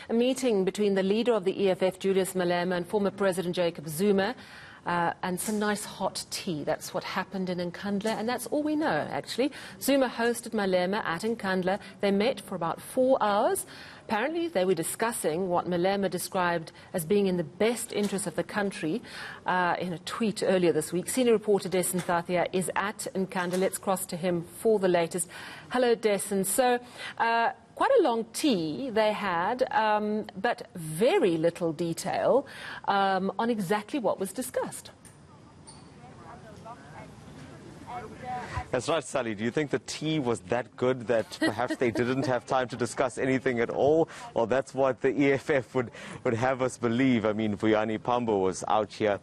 a meeting between the leader of the EFF, Julius Malema, and former President Jacob Zuma. And some nice hot tea. That's what happened in Nkandla, and that's all we know, actually. Zuma hosted Malema at Nkandla. They met for about 4 hours. Apparently, they were discussing what Malema described as being in the best interest of the country in a tweet earlier this week. Senior reporter Dessen Thathia is at Nkandla. Let's cross to him for the latest. Hello, Dessen. So, quite a long tea they had, but very little detail on exactly what was discussed. That's right, Sally. Do you think the tea was that good that perhaps they didn't have time to discuss anything at all? Well, that's what the EFF would have us believe. I mean, Vuyani Pambo was out here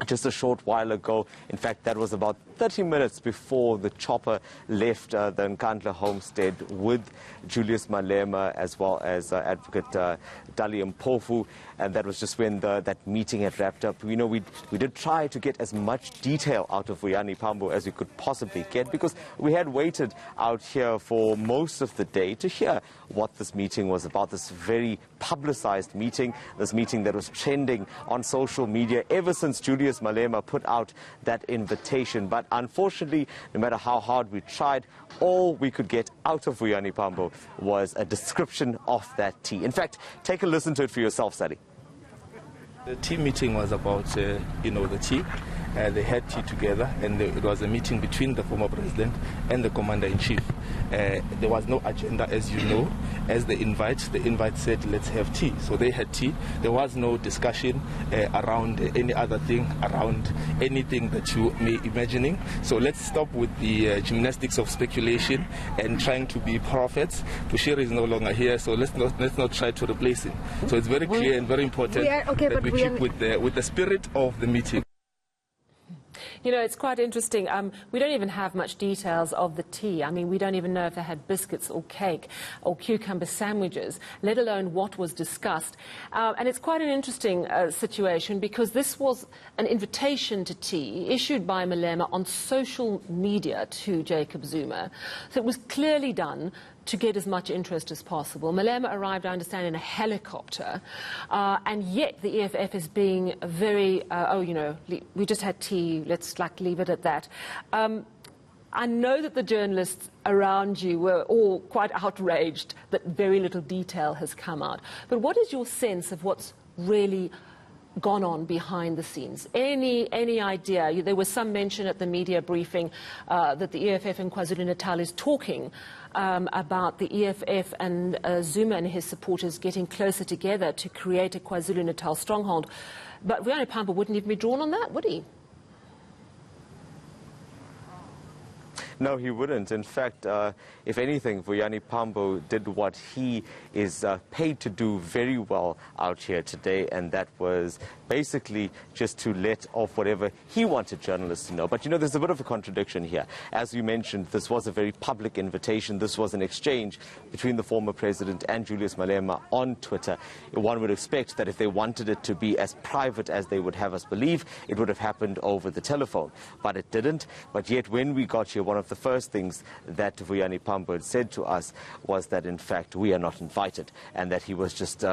just a short while ago. In fact, that was about 30 minutes before the chopper left the Nkandla homestead with Julius Malema as well as Advocate Dali Mpofu, and that was just when that meeting had wrapped up. You know, we did try to get as much detail out of Vuyani Pambo as we could possibly get, because we had waited out here for most of the day to hear what this meeting was about, this very publicized meeting, this meeting that was trending on social media ever since Julius Malema put out that invitation. But unfortunately, no matter how hard we tried, all we could get out of Vuyani Pambo was a description of that tea. In fact, take a listen to it for yourself, Sally. The tea meeting was about, the tea. They had tea together, and it was a meeting between the former president and the commander-in-chief. There was no agenda, as you know. As the invite said, let's have tea. So they had tea. There was no discussion around any other thing, around anything that you may imagining. So let's stop with the gymnastics of speculation and trying to be prophets. Bushiri is no longer here, so let's not try to replace him. So it's very clear and very important that we keep with the spirit of the meeting. You know, it's quite interesting. We don't even have much details of the tea. I mean, we don't even know if they had biscuits or cake or cucumber sandwiches, let alone what was discussed. And it's quite an interesting situation, because this was an invitation to tea issued by Malema on social media to Jacob Zuma. So it was clearly done to get as much interest as possible. Malema arrived, I understand, in a helicopter, and yet the EFF is being very, we just had tea, let's leave it at that. I know that the journalists around you were all quite outraged that very little detail has come out. But what is your sense of what's really gone on behind the scenes? Any idea? There was some mention at the media briefing that the EFF in KwaZulu-Natal is talking about the EFF and Zuma and his supporters getting closer together to create a KwaZulu-Natal stronghold. But Vuyani Pambo wouldn't even be drawn on that, would he? No, he wouldn't. In fact, if anything, Vuyani Pambo did what he is paid to do very well out here today, and that was basically just to let off whatever he wanted journalists to know. But, you know, there's a bit of a contradiction here. As you mentioned, this was a very public invitation. This was an exchange between the former president and Julius Malema on Twitter. One would expect that if they wanted it to be as private as they would have us believe, it would have happened over the telephone. But it didn't. But yet, when we got here, one of the first things that Vuyani Pambo had said to us was that, in fact, we are not invited, and that he was just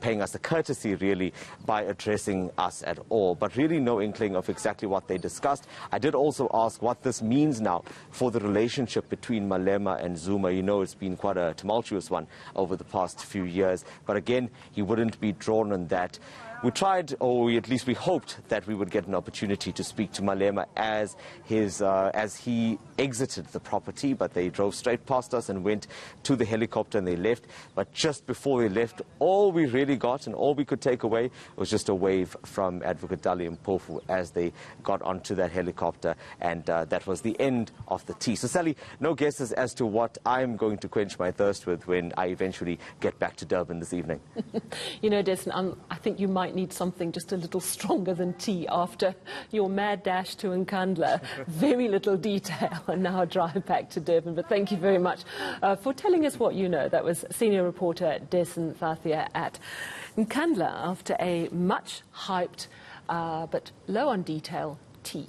paying us a courtesy, really, by addressing us at all, but really no inkling of exactly what they discussed. I did also ask what this means now for the relationship between Malema and Zuma. You know, it's been quite a tumultuous one over the past few years, but again, he wouldn't be drawn on that. We tried, or at least we hoped, that we would get an opportunity to speak to Malema as he exited the property, but they drove straight past us and went to the helicopter and they left. But just before they left, all we really got and all we could take away was just a wave from Advocate Dali Mpofu as they got onto that helicopter, and that was the end of the tea. So, Sally, no guesses as to what I'm going to quench my thirst with when I eventually get back to Durban this evening. You know, Dessen, I think you might need something just a little stronger than tea after your mad dash to Nkandla. Very little detail, and now a drive back to Durban. But thank you very much for telling us what you know. That was senior reporter Dessen Thathia at Nkandla after a much hyped but low on detail tea.